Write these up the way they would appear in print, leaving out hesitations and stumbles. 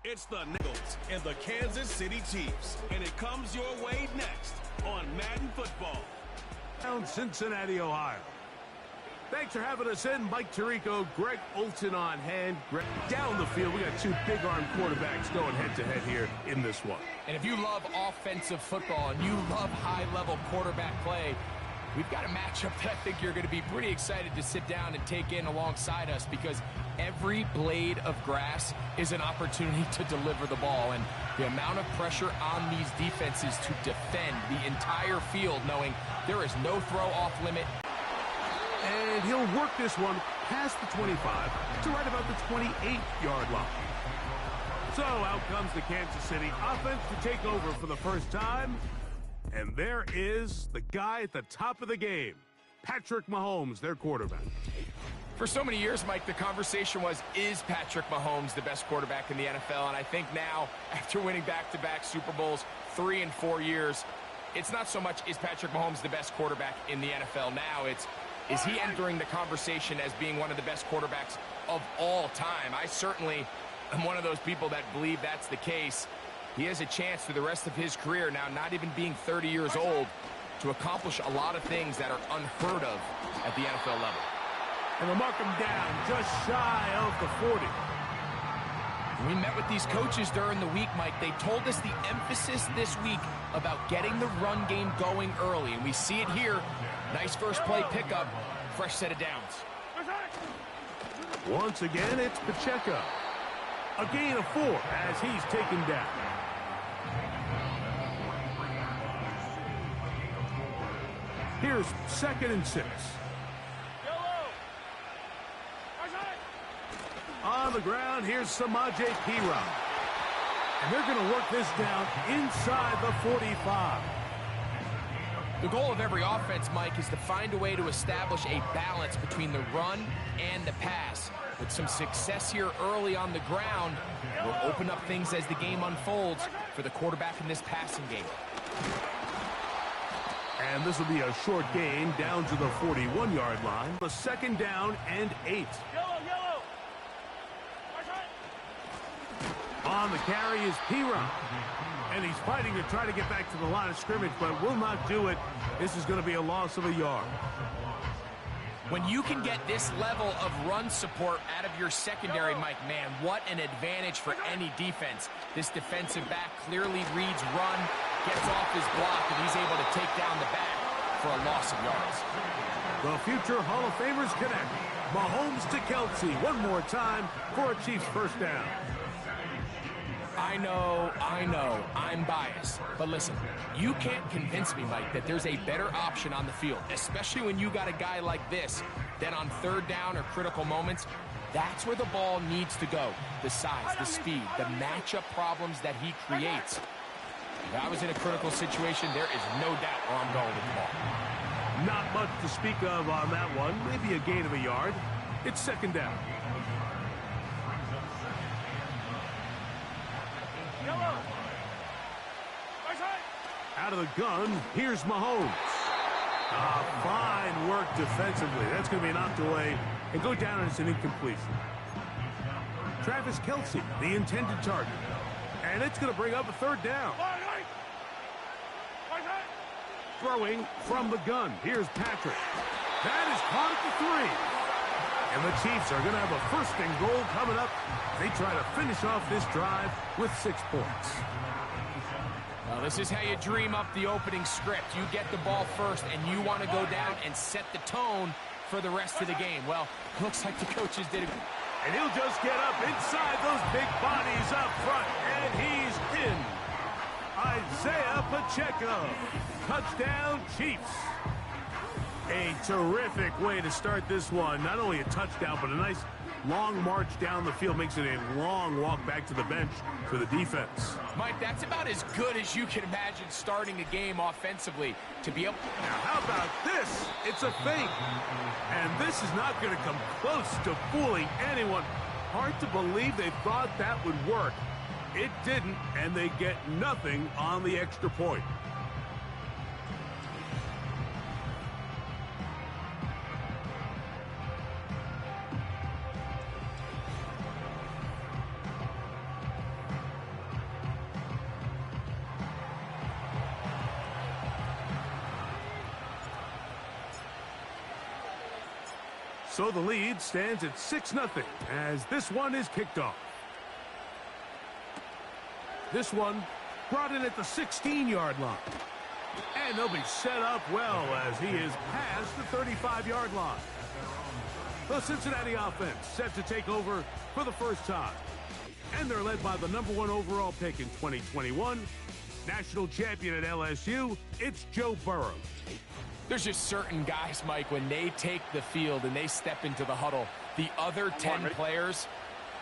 It's the Bengals and the Kansas City Chiefs, and it comes your way next on Madden Football. Down Cincinnati, Ohio. Thanks for having us in. Mike Tirico, Greg Olson on hand. Down the field, we got two big-arm quarterbacks going head-to-head here in this one. And if you love offensive football and you love high-level quarterback play, we've got a matchup that I think you're going to be pretty excited to sit down and take in alongside us, because every blade of grass is an opportunity to deliver the ball. And the amount of pressure on these defenses to defend the entire field, knowing there is no throw-off limit. And he'll work this one past the 25 to right about the 28-yard line. So out comes the Kansas City offense to take over for the first time. And there is the guy at the top of the game, Patrick Mahomes, their quarterback. For so many years, Mike, the conversation was, is Patrick Mahomes the best quarterback in the NFL? And I think now, after winning back-to-back Super Bowls 3 and 4 years, it's not so much, is Patrick Mahomes the best quarterback in the NFL now? It's, is he entering the conversation as being one of the best quarterbacks of all time? I certainly am one of those people that believe that's the case. He has a chance through the rest of his career, now not even being 30 years old, to accomplish a lot of things that are unheard of at the NFL level. And they'll mark him down just shy of the 40. We met with these coaches during the week, Mike. They told us the emphasis this week about getting the run game going early, and we see it here. Nice first play pickup, fresh set of downs. Once again, it's Pacheco. A gain of 4 as he's taken down. Here's 2nd and 6. On the ground, here's Samaje Perine. And they're going to work this down inside the 45. The goal of every offense, Mike, is to find a way to establish a balance between the run and the pass. With some success here early on the ground, will open up things as the game unfolds for the quarterback in this passing game. And this will be a short gain down to the 41-yard line. The 2nd down and 8. On the carry is Perine. And he's fighting to try to get back to the line of scrimmage, but will not do it. This is going to be a loss of a yard. When you can get this level of run support out of your secondary, Mike, man, what an advantage for any defense. This defensive back clearly reads run, gets off his block, and he's able to take down the back for a loss of yards. The future Hall of Famers connect. Mahomes to Kelsey one more time for a Chiefs first down. I know, I'm biased. But listen, you can't convince me, Mike, that there's a better option on the field, especially when you got a guy like this, that on 3rd down or critical moments, that's where the ball needs to go. The size, the speed, the matchup problems that he creates. If I was in a critical situation, there is no doubt where I'm going with the ball. Not much to speak of on that one. Maybe a gain of a yard. It's 2nd down. Out of the gun, here's Mahomes. Fine work defensively. That's going to be knocked away and go down as an incompletion. Travis Kelce, the intended target. And it's going to bring up a 3rd down. Throwing from the gun. Here's Patrick. That is caught at the 3. And the Chiefs are going to have a 1st and goal coming up. They try to finish off this drive with 6 points. Well, this is how you dream up the opening script. You get the ball first, and you want to go down and set the tone for the rest of the game. Well, looks like the coaches did it. And he'll just get up inside those big bodies up front, and he's in. Isaiah Pacheco. Touchdown, Chiefs. A terrific way to start this one. Not only a touchdown, but a nice long march down the field. Makes it a long walk back to the bench for the defense. Mike, that's about as good as you can imagine starting a game offensively to be able. Now, how about this? It's a fake. And this is not going to come close to fooling anyone. Hard to believe they thought that would work. It didn't, and they get nothing on the extra point. So the lead stands at 6-0 as this one is kicked off. This one brought in at the 16-yard line. And they'll be set up well as he is past the 35-yard line. The Cincinnati offense set to take over for the first time. And they're led by the #1 overall pick in 2021, national champion at LSU, it's Joe Burrow. There's just certain guys, Mike, when they take the field and they step into the huddle, the other 10 players,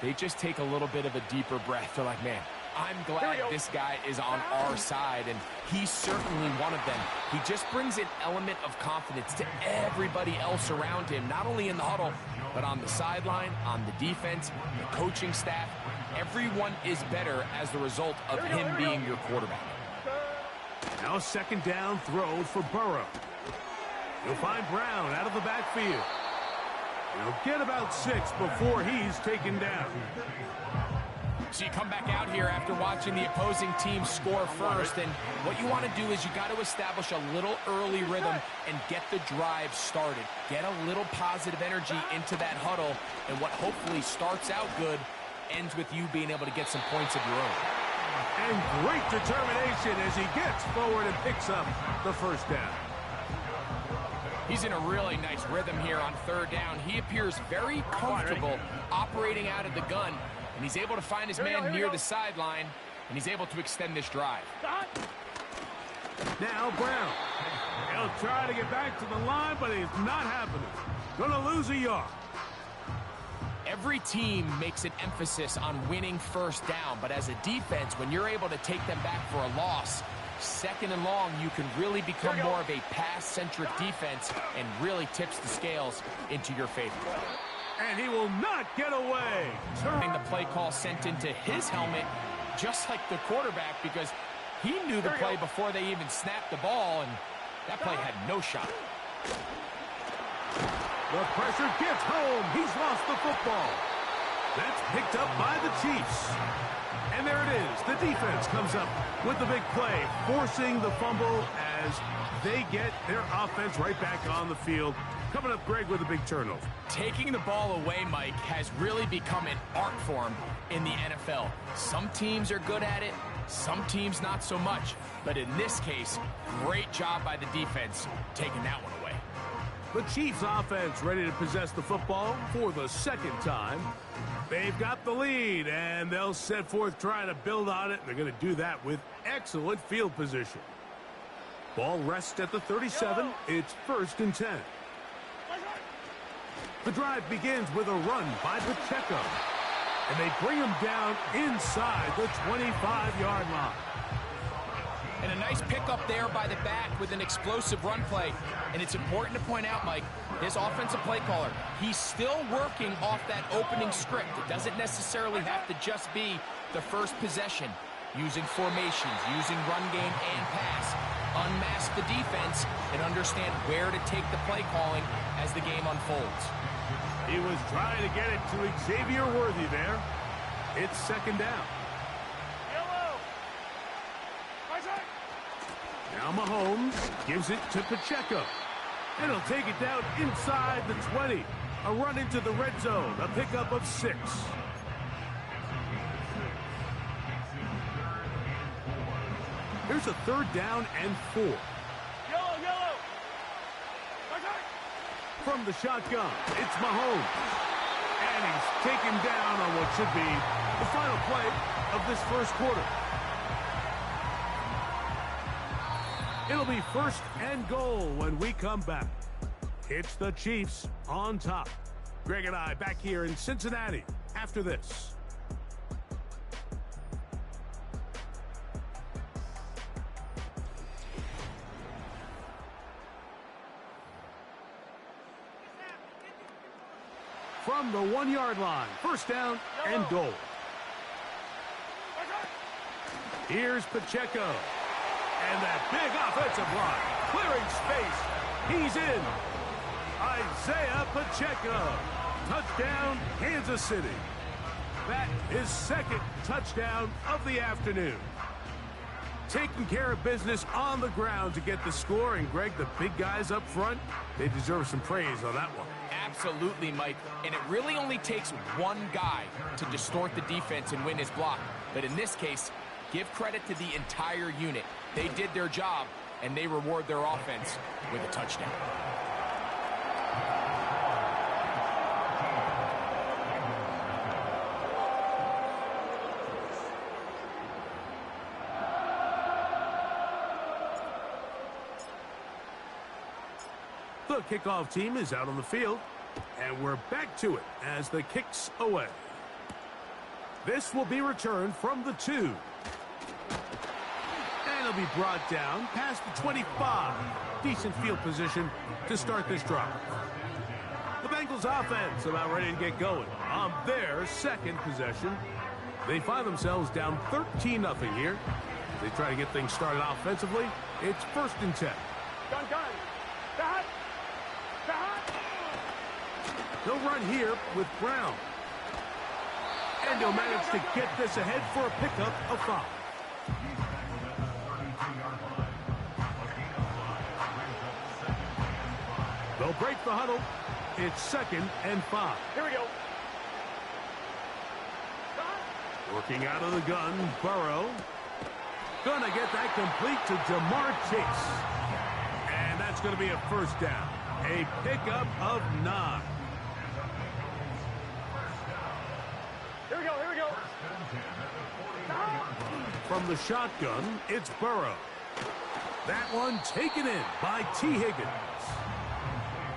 they just take a little bit of a deeper breath. They're like, man, I'm glad this guy is on our side, and he's certainly one of them. He just brings an element of confidence to everybody else around him, not only in the huddle, but on the sideline, on the defense, the coaching staff. Everyone is better as the result of him being your quarterback. Now a second down throw for Burrow. He'll find Brown out of the backfield. He'll get about 6 before he's taken down. So you come back out here after watching the opposing team score first, and what you want to do is you got to establish a little early rhythm and get the drive started. Get a little positive energy into that huddle, and what hopefully starts out good ends with you being able to get some points of your own. And great determination as he gets forward and picks up the first down. He's in a really nice rhythm here on third down. He appears very comfortable operating out of the gun, and he's able to find his man near the sideline, and he's able to extend this drive. Now Brown. He'll try to get back to the line, but it's not happening. Gonna lose a yard. Every team makes an emphasis on winning first down, but as a defense, when you're able to take them back for a loss, second and long, you can really become more of a pass-centric defense and really tips the scales into your favor. And he will not get away. The play call sent into his helmet, just like the quarterback, because he knew the play before they even snapped the ball, and that play had no shot. The pressure gets home. He's lost the football. That's picked up by the Chiefs. And there it is. The defense comes up with the big play, forcing the fumble as they get their offense right back on the field. Coming up, Greg, with a big turnover. Taking the ball away, Mike, has really become an art form in the NFL. Some teams are good at it, some teams not so much. But in this case, great job by the defense taking that one away. The Chiefs offense ready to possess the football for the second time. They've got the lead, and they'll set forth trying to build on it. They're going to do that with excellent field position. Ball rests at the 37. It's 1st and 10. The drive begins with a run by Pacheco, and they bring him down inside the 25-yard line. And a nice pickup there by the back with an explosive run play. And it's important to point out, Mike, this offensive play caller, he's still working off that opening script. It doesn't necessarily have to just be the first possession. Using formations, using run game and pass. Unmask the defense and understand where to take the play calling as the game unfolds. He was trying to get it to Xavier Worthy there. It's 2nd down. Now Mahomes gives it to Pacheco. And he'll take it down inside the 20. A run into the red zone. A pickup of 6. Here's a 3rd down and 4. Yellow. From the shotgun, it's Mahomes. And he's taken down on what should be the final play of this first quarter. It'll be 1st and goal when we come back. It's the Chiefs on top. Greg and I back here in Cincinnati after this. From the 1-yard line, 1st down and goal. Here's Pacheco. And that big offensive line, clearing space. He's in. Isaiah Pacheco. Touchdown, Kansas City. That is 2nd touchdown of the afternoon. Taking care of business on the ground to get the score. And, Greg, the big guys up front, they deserve some praise on that one. Absolutely, Mike. And it really only takes one guy to distort the defense and win his block. But in this case, give credit to the entire unit. They did their job, and they reward their offense with a touchdown. The kickoff team is out on the field, and we're back to it as the kick's away. This will be returned from the 2. And it'll be brought down past the 25. Decent field position to start this drive. The Bengals offense about ready to get going on their second possession. They find themselves down 13-0 here. They try to get things started offensively. It's 1st and 10. Gun. They'll run here with Brown. And he'll manage to get this ahead for a pickup of 5. They'll break the huddle. It's 2nd and 5. Here we go. Working out of the gun, Burrow. Gonna get that complete to Jamar Chase. And that's going to be a 1st down. A pickup of 9. Here we go. From the shotgun, it's Burrow. That one taken in by T. Higgins.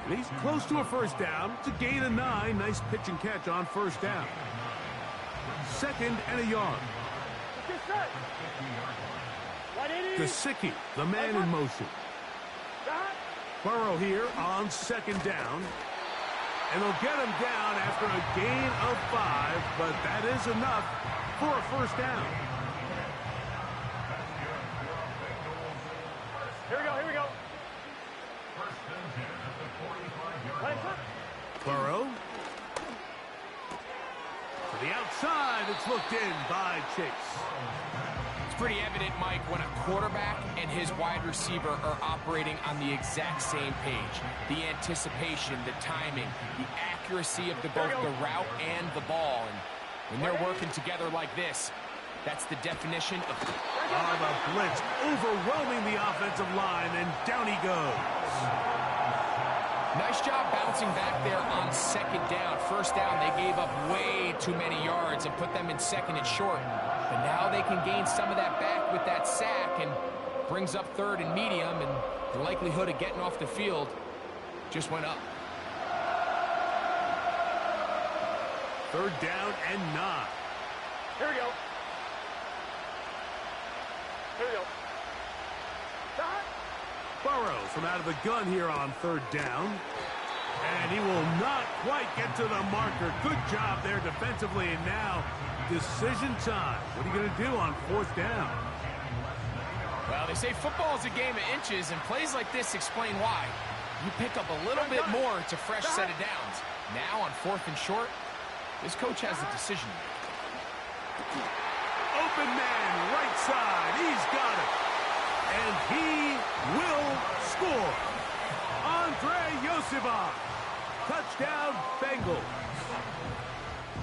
And he's close to a 1st down. It's a gain of 9. Nice pitch and catch on 1st down. 2nd and a yard. Gesicki, the man in motion. Burrow here on 2nd down. And they'll get him down after a gain of 5, but that is enough for a 1st down. Here we go. Burrow. To the outside, it's looked in by Chase. It's pretty evident, Mike, when a quarterback and his wide receiver are operating on the exact same page. The anticipation, the timing, the accuracy of both the route and the ball. And when they're working together like this, that's the definition of... The blitz overwhelming the offensive line, and down he goes. Nice job bouncing back there on 2nd down. 1st down, they gave up way too many yards and put them in 2nd and short. But now they can gain some of that back with that sack and brings up 3rd and medium, and the likelihood of getting off the field just went up. 3rd down and 9. Here we go. Burrow from out of the gun here on 3rd down. And he will not quite get to the marker. Good job there defensively, and now decision time. What are you going to do on 4th down? Well, they say football is a game of inches, and plays like this explain why. You pick up a little bit more, it's a fresh set of downs. Now on 4th and short, this coach has a decision. Open man, right side. He's got it. And he will score. Andre Yosivon. Touchdown, Bengals.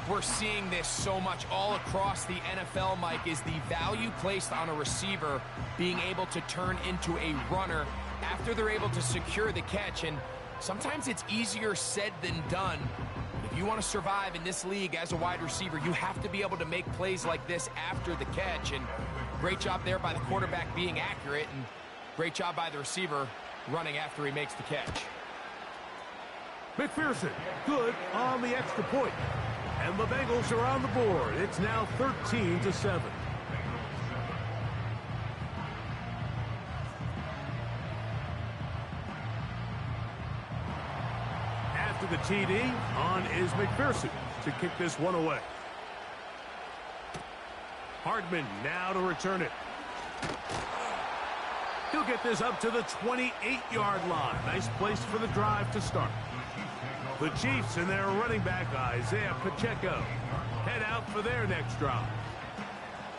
We're seeing this so much all across the NFL, Mike, is the value placed on a receiver being able to turn into a runner after they're able to secure the catch. And sometimes it's easier said than done. If you want to survive in this league as a wide receiver, you have to be able to make plays like this after the catch. And great job there by the quarterback being accurate, and great job by the receiver running after he makes the catch. McPherson, good on the extra point. And the Bengals are on the board. It's now 13-7. After the TD, on is McPherson to kick this one away. Hardman now to return it. He'll get this up to the 28-yard line. Nice place for the drive to start. The Chiefs and their running back, Isaiah Pacheco, head out for their next drive.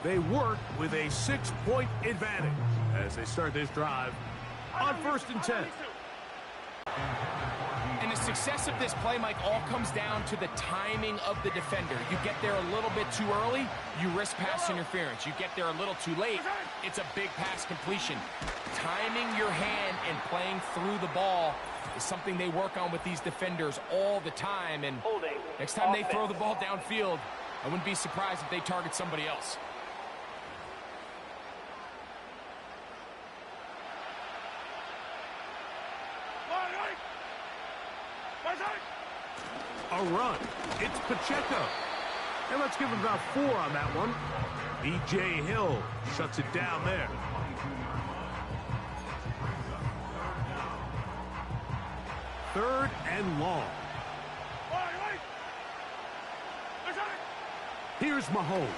They work with a 6-point advantage as they start this drive on 1st and 10. And to success of this play, Mike, all comes down to the timing of the defender. You get there a little bit too early, you risk pass interference. You get there a little too late, it's a big pass completion. Timing your hand and playing through the ball is something they work on with these defenders all the time. And next time they throw the ball downfield, I wouldn't be surprised if they target somebody else. A run. It's Pacheco. And let's give him about 4 on that one. B.J. Hill shuts it down there. Third and long. Here's Mahomes.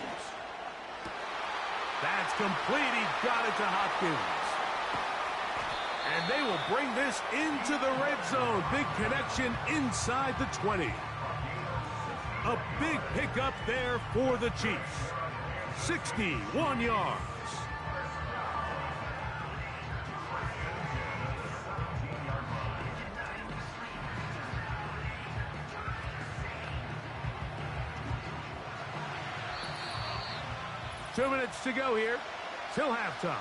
That's complete. He got it to Hopkins. And they will bring this into the red zone. Big connection inside the 20. A big pickup there for the Chiefs. 61 yards. Two minutes to go here. Till halftime.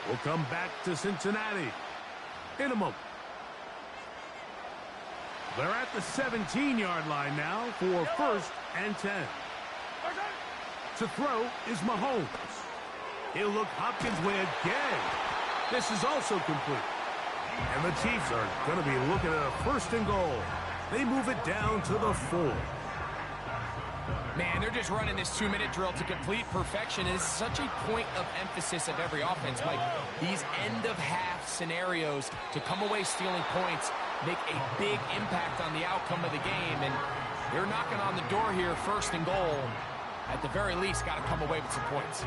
We'll come back to Cincinnati in a moment. They're at the 17-yard line now for 1st and 10. To throw is Mahomes. He'll look Hopkins' way again. This is also complete. And the Chiefs are going to be looking at a 1st and goal. They move it down to the 4. Man, they're just running this 2-minute drill to complete perfection. It is such a point of emphasis of every offense, Mike. These end-of-half scenarios to come away stealing points make a big impact on the outcome of the game. And they're knocking on the door here, 1st and goal. At the very least, got to come away with some points.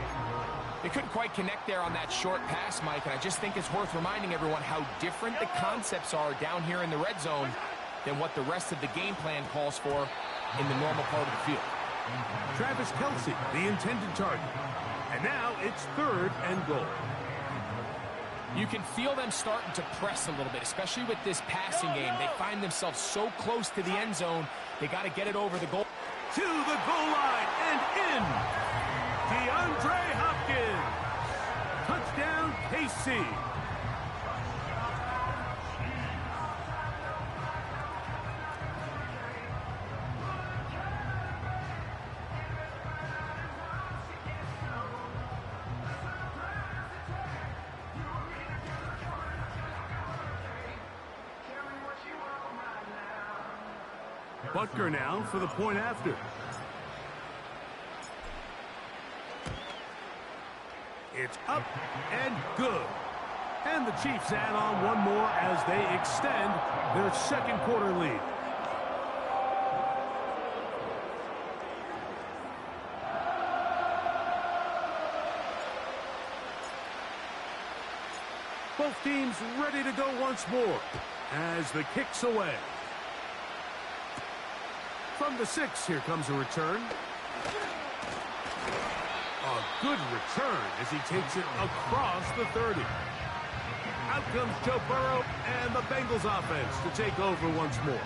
They couldn't quite connect there on that short pass, Mike, and I just think it's worth reminding everyone how different the concepts are down here in the red zone than what the rest of the game plan calls for in the normal part of the field. Travis Kelce, the intended target. And now it's 3rd and goal. You can feel them starting to press a little bit, especially with this passing game. They find themselves so close to the end zone, they got to get it over the goal. To the goal line and in. DeAndre Hopkins. Touchdown, KC. Butker now for the point after. It's up and good. And the Chiefs add on one more as they extend their 2nd quarter lead. Both teams ready to go once more as the kick's away. From the 6, here comes a return. A good return as he takes it across the 30. Out comes Joe Burrow and the Bengals offense to take over once more.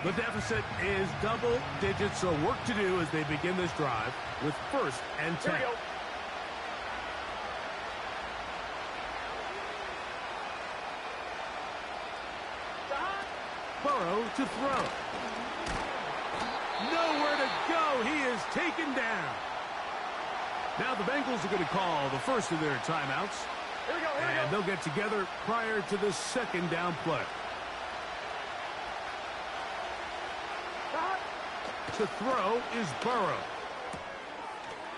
The deficit is double digits, so work to do as they begin this drive with 1st and 10. Burrow to throw. Nowhere to go. He is taken down. Now the Bengals are going to call the first of their timeouts. And they'll get together prior to the 2nd down play. To throw is Burrow.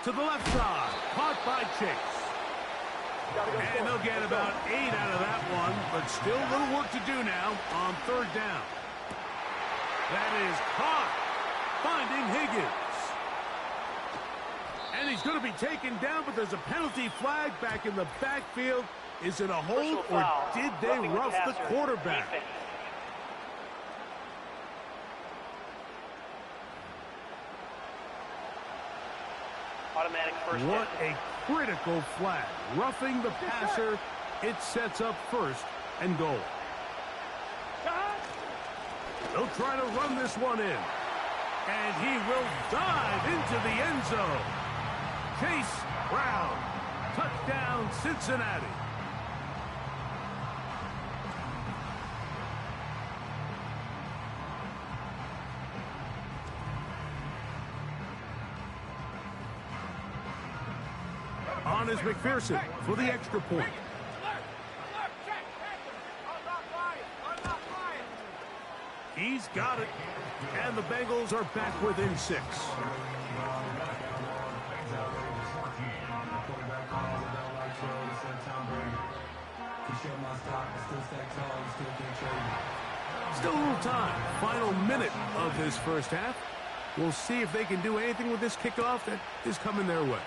To the left side. Caught by Chase. And they'll get about 8 out of that one, but still a little work to do now on 3rd down. That is caught. Finding Higgins. And he's going to be taken down, but there's a penalty flag back in the backfield. Is it a hold, or did they rough the quarterback? Automatic first. What a critical flag. Roughing the passer. It sets up 1st and goal. They'll try to run this one in. And he will dive into the end zone. Chase Brown. Touchdown, Cincinnati. On is McPherson for the extra point. He's got it. And the Bengals are back within 6. Still a little time. Final minute of this first half. We'll see if they can do anything with this kickoff that is coming their way.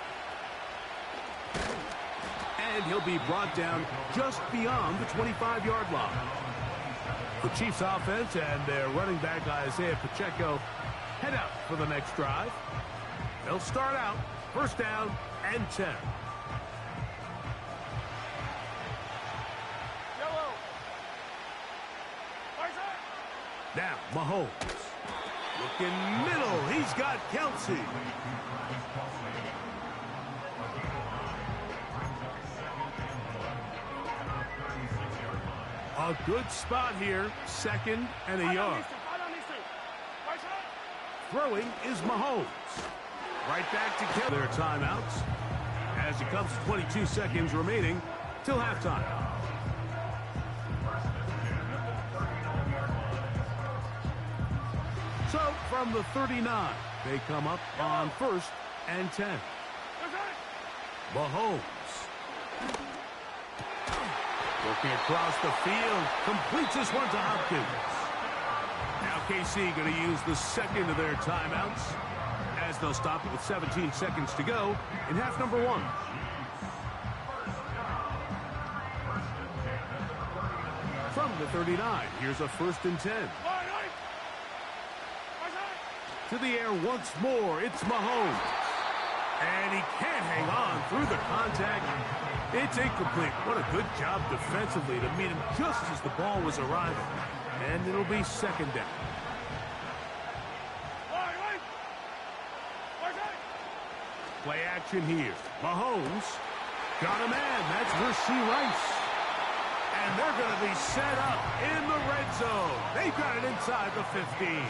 And he'll be brought down just beyond the 25-yard line. The Chiefs offense and their running back Isaiah Pacheco head out for the next drive. They'll start out first down and 10. Now Mahomes. Looking middle. He's got Kelsey. A good spot here, 2nd and a yard. Throwing is Mahomes. Right back to kill their timeouts as it comes to 22 seconds remaining till halftime. So from the 39, they come up on 1st and 10. Mahomes. Looking across the field, completes this one to Hopkins. Now KC going to use the second of their timeouts as they'll stop it with 17 seconds to go in half number 1. From the 39, here's a 1st and 10. To the air once more, it's Mahomes. And he can't hang on through the contact. It's incomplete. What a good job defensively to meet him just as the ball was arriving. And it'll be 2nd down. Play action here. Mahomes got a man. That's Rasheed Rice. And they're going to be set up in the red zone. They've got it inside the 15.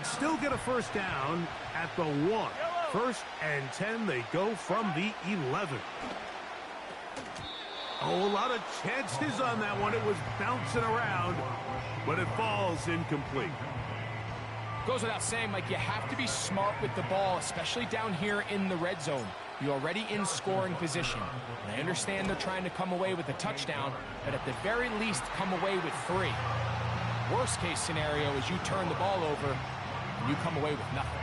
Still get a first down at the 1. 1st and 10, they go from the 11. Oh, a lot of chances on that one. It was bouncing around, but it falls incomplete. Goes without saying, Mike, you have to be smart with the ball, especially down here in the red zone. You're already in scoring position. And I understand they're trying to come away with a touchdown, but at the very least, come away with 3. Worst case scenario is you turn the ball over and you come away with nothing.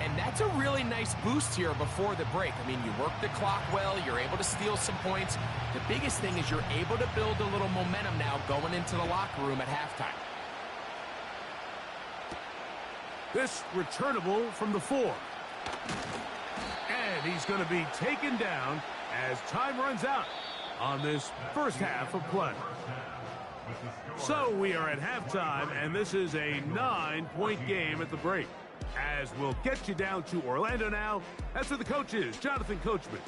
And that's a really nice boost here before the break. I mean, you work the clock well, you're able to steal some points. The biggest thing is you're able to build a little momentum now going into the locker room at halftime. This returnable from the 4. And he's going to be taken down as time runs out on this first half of play. So we are at halftime, and this is a 9-point game at the break. As we'll get you down to Orlando now, that's where the coach is, Jonathan Coachman,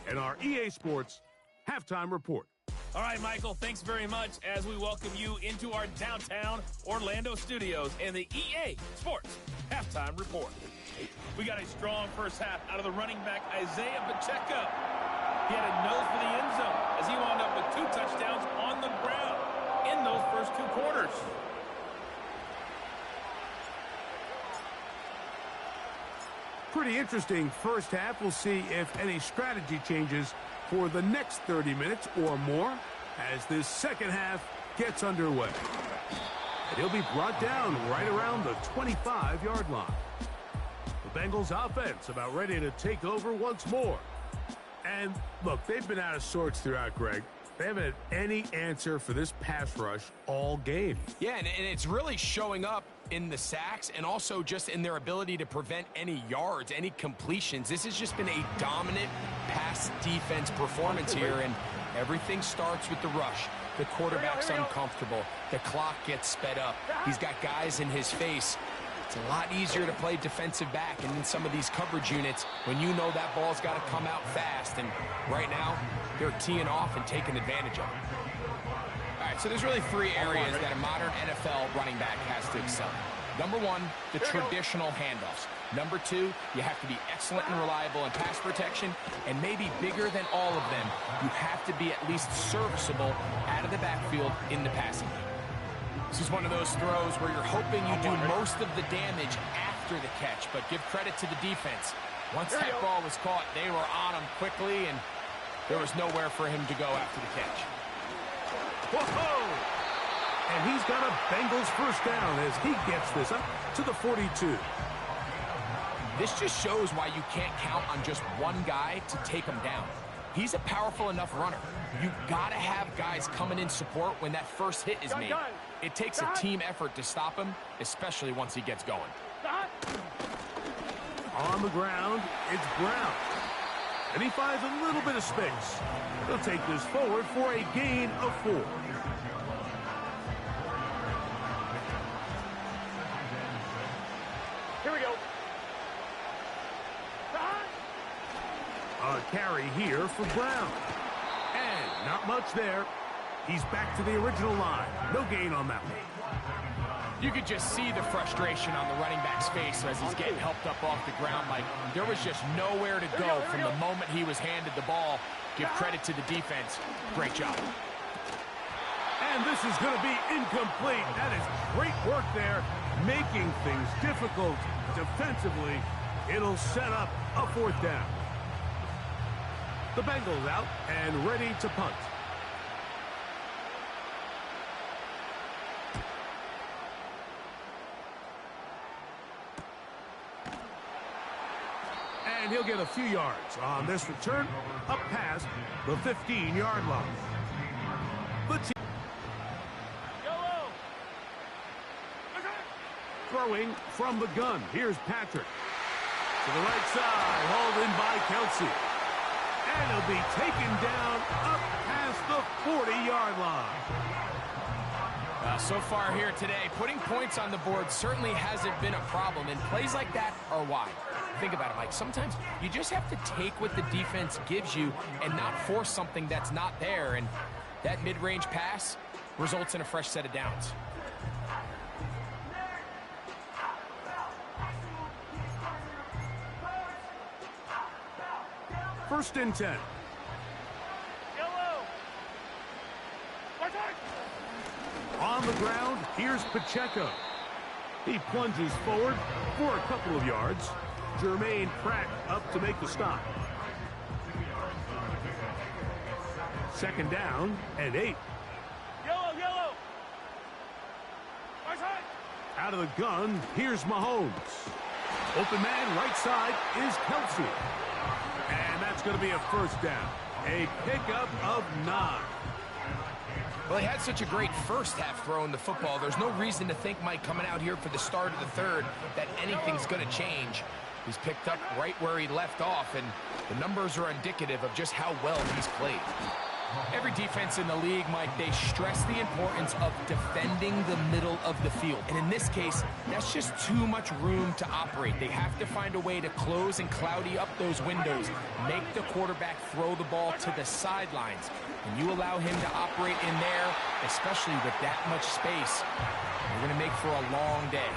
and our EA Sports Halftime Report. All right, Michael, thanks very much as we welcome you into our downtown Orlando studios and the EA Sports Halftime Report. We got a strong first half out of the running back, Isaiah Pacheco. He had a nose for the end zone as he wound up with 2 touchdowns on the ground in those first 2 quarters. Pretty interesting first half. We'll see if any strategy changes for the next 30 minutes or more as this second half gets underway. And he'll be brought down right around the 25-yard line. The Bengals offense about ready to take over once more. And look, they've been out of sorts throughout, Greg. They haven't had any answer for this pass rush all game. Yeah, and it's really showing up in the sacks and also just in their ability to prevent any yards, any completions. This has just been a dominant pass defense performance here, and everything starts with the rush. The quarterback's uncomfortable. The clock gets sped up. He's got guys in his face. It's a lot easier to play defensive back and in some of these coverage units when you know that ball's got to come out fast. And right now, they're teeing off and taking advantage of it. All right, so there's really three areas that a modern NFL running back has to excel in. Number one, the traditional handoffs. Number two, you have to be excellent and reliable in pass protection. And maybe bigger than all of them, you have to be at least serviceable out of the backfield in the passing game. This is one of those throws where you're hoping you do most of the damage after the catch, but give credit to the defense. Once that ball was caught, they were on him quickly, and there was nowhere for him to go after the catch. Whoa! And he's got a Bengals first down as he gets this up to the 42. This just shows why you can't count on just one guy to take him down. He's a powerful enough runner. You've got to have guys coming in support when that first hit is made. It takes a team effort to stop him, especially once he gets going. On the ground, it's Brown. And he finds a little bit of space. He'll take this forward for a gain of 4. Here we go. A carry here for Brown. And not much there. He's back to the original line. No gain on that one. You could just see the frustration on the running back's face as he's getting helped up off the ground. Like there was just nowhere to go from the moment he was handed the ball. Give credit to the defense. Great job. And this is going to be incomplete. That is great work there, making things difficult defensively. It'll set up a 4th down. The Bengals out and ready to punt. And he'll get a few yards on this return, up past the 15-yard line. Throwing from the gun. Here's Patrick. To the right side, hauled in by Kelsey. And he'll be taken down up past the 40-yard line. So far here today, putting points on the board certainly hasn't been a problem, and plays like that are why. Think about it, Mike. Sometimes you just have to take what the defense gives you and not force something that's not there, and that mid-range pass results in a fresh set of downs. First and 10. On the ground, here's Pacheco. He plunges forward for a couple of yards. Jermaine Pratt up to make the stop. Second down and 8. Yellow. Out of the gun, here's Mahomes. Open man, right side is Kelsey. And that's going to be a first down. A pickup of 9. Well, he had such a great first half throwing the football. There's no reason to think, Mike, coming out here for the start of the third, that anything's going to change. He's picked up right where he left off, and the numbers are indicative of just how well he's played. Every defense in the league, Mike, they stress the importance of defending the middle of the field. And in this case, that's just too much room to operate. They have to find a way to close and cloudy up those windows, make the quarterback throw the ball to the sidelines. And you allow him to operate in there, especially with that much space, you're going to make for a long day.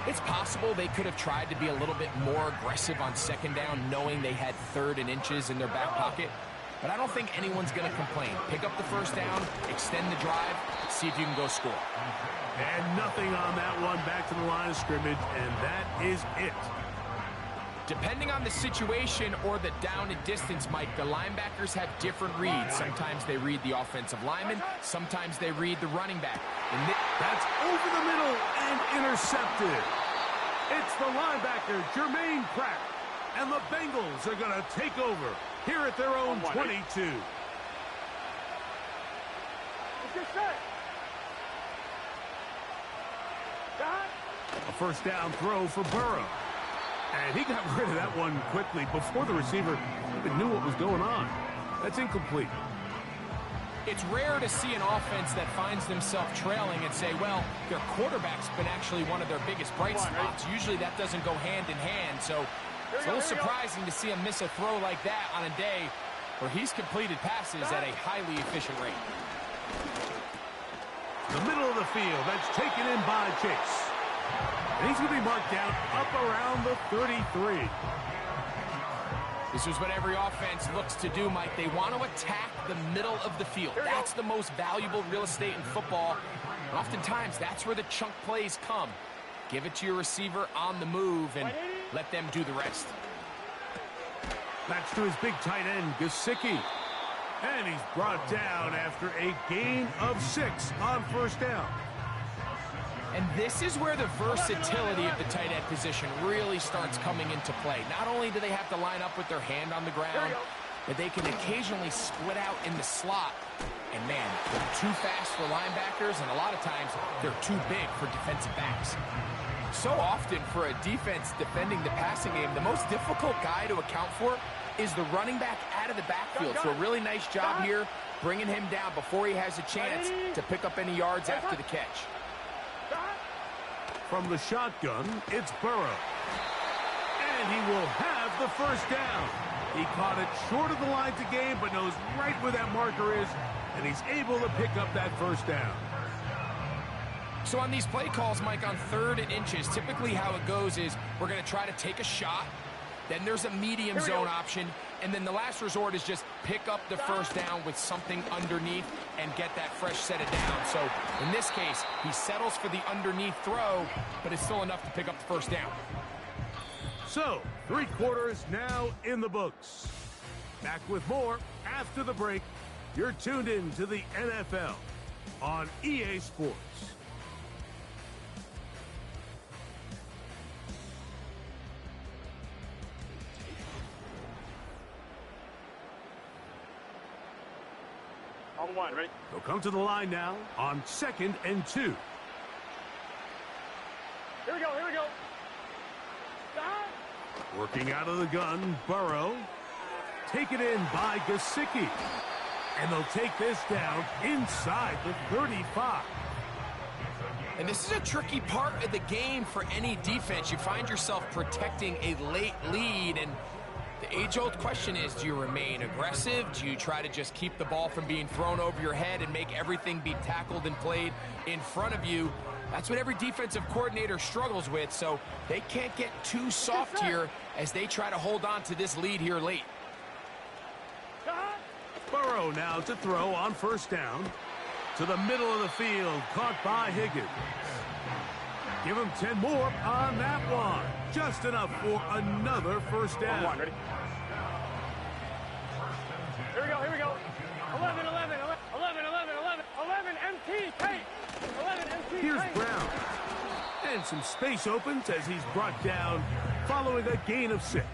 It's possible they could have tried to be a little bit more aggressive on second down, knowing they had 3rd and inches in their back pocket. But I don't think anyone's going to complain. Pick up the first down, extend the drive, see if you can go score. And nothing on that one, back to the line of scrimmage, and that is it. Depending on the situation or the down and distance, Mike, the linebackers have different reads. Sometimes they read the offensive lineman, sometimes they read the running back. That's over the middle and intercepted. It's the linebacker, Jermaine Pratt. And the Bengals are going to take over here at their own 22. Let's get set. Got A first down throw for Burrow. And he got rid of that one quickly before the receiver even knew what was going on. That's incomplete. It's rare to see an offense that finds themselves trailing and say, well, their quarterback's been actually one of their biggest bright spots. Usually that doesn't go hand in hand, so it's a little surprising to see him miss a throw like that on a day where he's completed passes at a highly efficient rate. The middle of the field, that's taken in by Chase. And he's going to be marked down up around the 33. This is what every offense looks to do, Mike. They want to attack the middle of the field. That's the most valuable real estate in football. And oftentimes, that's where the chunk plays come. Give it to your receiver on the move and let them do the rest. That's to his big tight end, Gesicki. And he's brought down after a gain of 6 on first down. And this is where the versatility of the tight end position really starts coming into play. Not only do they have to line up with their hand on the ground, but they can occasionally split out in the slot. And man, they're too fast for linebackers, and a lot of times they're too big for defensive backs. So often for a defense defending the passing game, the most difficult guy to account for is the running back out of the backfield. So a really nice job here bringing him down before he has a chance to pick up any yards after the catch. From the shotgun, it's Burrow. And he will have the first down. He caught it short of the line to gain, but knows right where that marker is, and he's able to pick up that first down. So on these play calls, Mike, on 3rd and inches, typically how it goes is we're going to try to take a shot, then there's a medium zone option, and then the last resort is just pick up the first down with something underneath and get that fresh set of down. So in this case, he settles for the underneath throw, but it's still enough to pick up the first down. So, 3 quarters now in the books. Back with more after the break. You're tuned in to the NFL on EA Sports. On one, ready? They'll come to the line now on 2nd and 2. Here we go, here we go. Working out of the gun, Burrow. Taken in by Gesicki. And they'll take this down inside the 35. And this is a tricky part of the game for any defense. You find yourself protecting a late lead, and the age-old question is, do you remain aggressive? Do you try to just keep the ball from being thrown over your head and make everything be tackled and played in front of you? That's what every defensive coordinator struggles with, so they can't get too soft here as they try to hold on to this lead here late. Burrow now to throw on first down. To the middle of the field, caught by Higgins. Give him 10 more on that one. Just enough for another first down. On one, ready? Here we go, here we go. 11, 11, 11, 11, 11, 11, 11, MT, Tate. 11, MT, Here's Tate. Brown. And some space opens as he's brought down following a gain of 6.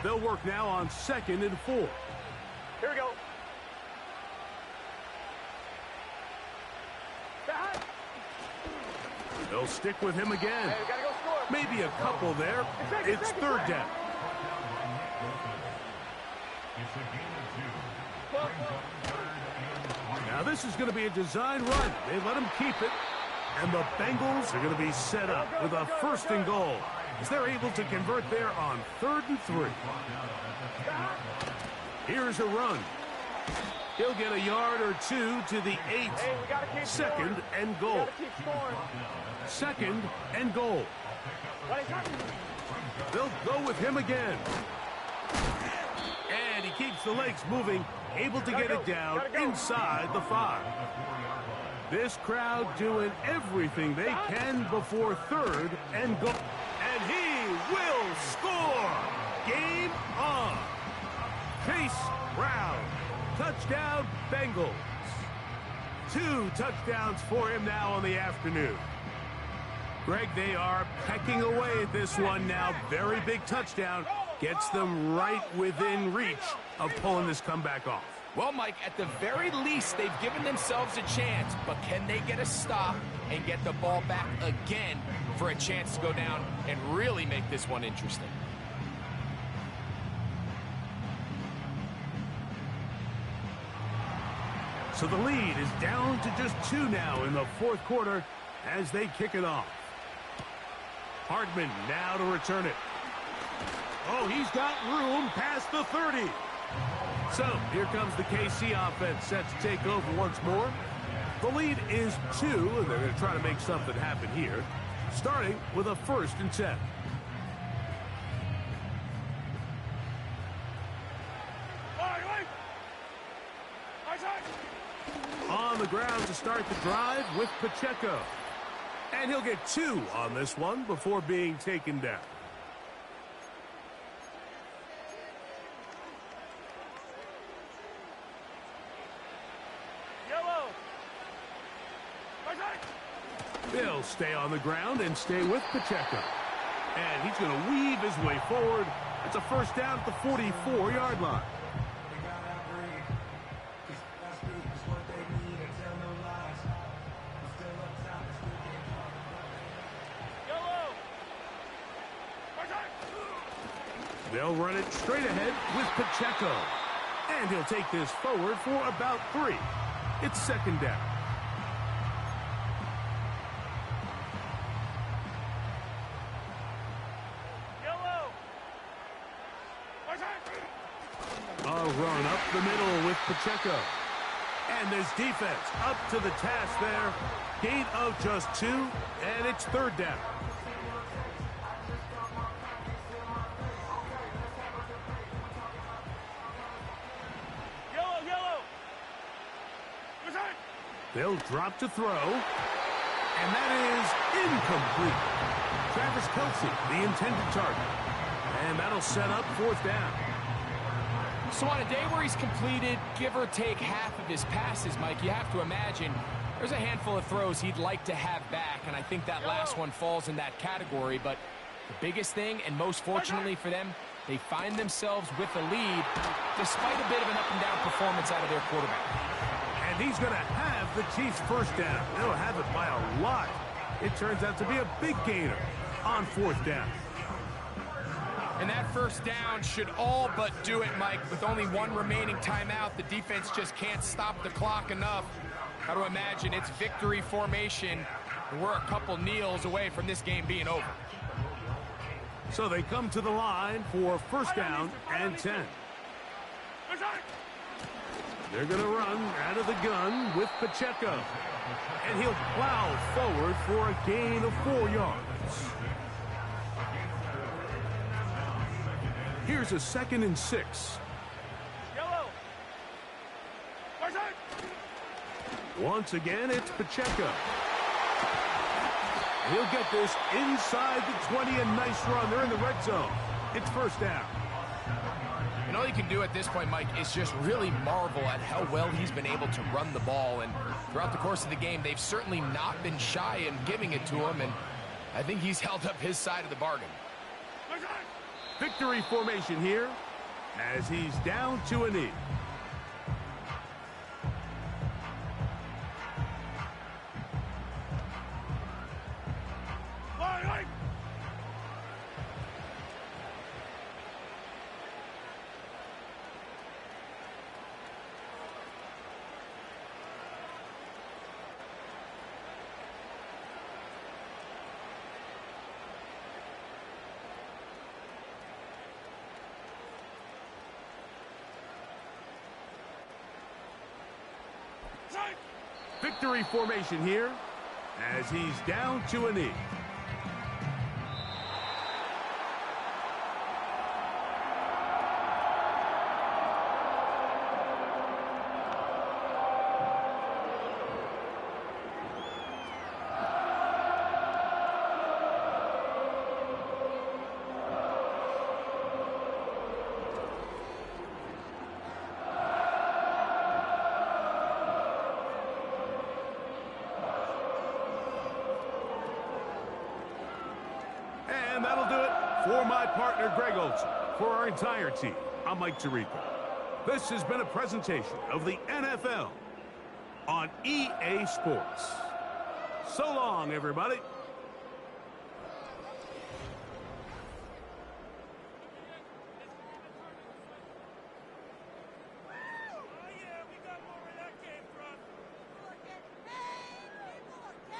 They'll work now on 2nd and 4. Here we go. They'll stick with him again. Hey, we gotta go score. Maybe a couple there. It's 3rd down. Now this is going to be a design run. They let him keep it. And the Bengals are going to be set up with a 1st and goal, as they're able to convert there on 3rd and 3. Here's a run. He'll get a yard or 2 to the 8. Hey, we gotta keep 2nd and goal. We gotta keep scoring. 2nd and goal. What is happening? They'll go with him again. And he keeps the legs moving, able to get it down inside the 5. This crowd doing everything they can before 3rd and goal. And he will score. Game on. Chase Brown. Touchdown, Bengals. 2 touchdowns for him now on the afternoon. Greg, they are pecking away at this one now. Very big touchdown. Gets them right within reach of pulling this comeback off. Well, Mike, at the very least, they've given themselves a chance, but can they get a stop and get the ball back again for a chance to go down and really make this one interesting? So the lead is down to just 2 now in the fourth quarter as they kick it off. Hardman now to return it. Oh, he's got room past the 30. So here comes the KC offense set to take over once more. The lead is 2, and they're going to try to make something happen here, starting with a 1st and 10. On the ground to start the drive with Pacheco. And he'll get 2 on this one before being taken down. He'll stay on the ground and stay with Pacheco. And he's going to weave his way forward. It's a 1st down at the 44-yard line. They'll run it straight ahead with Pacheco. And he'll take this forward for about 3. It's 2nd down. A run up the middle with Pacheco. And this defense up to the task there. Gain of just 2, and it's 3rd down. They'll drop to throw. And that is incomplete. Travis Kelce, the intended target. And that'll set up 4th down. So on a day where he's completed, give or take half of his passes, Mike, you have to imagine there's a handful of throws he'd like to have back, and I think that last one falls in that category. But the biggest thing, and most fortunately for them, they find themselves with a lead despite a bit of an up-and-down performance out of their quarterback. And he's going to have the Chiefs' 1st down. They'll have it by a lot. It turns out to be a big gainer on 4th down. And that 1st down should all but do it, Mike. With only 1 remaining timeout, the defense just can't stop the clock enough. Got to imagine it's victory formation. And we're a couple kneels away from this game being over. So they come to the line for 1st down and 10. They're going to run out of the gun with Pacheco. And he'll plow forward for a gain of 4 yards. Here's a 2nd and 6. Once again, it's Pacheco. He'll get this inside the 20, a nice run. They're in the red zone. It's 1st down. And all you can do at this point, Mike, is just really marvel at how well he's been able to run the ball. And throughout the course of the game, they've certainly not been shy in giving it to him. And I think he's held up his side of the bargain. Victory formation here as he's down to a knee. Victory formation here as he's down to a knee. And that'll do it for my partner, Greg Olson. For our entire team, I'm Mike Tirico. This has been a presentation of the NFL on EA Sports. So long, everybody.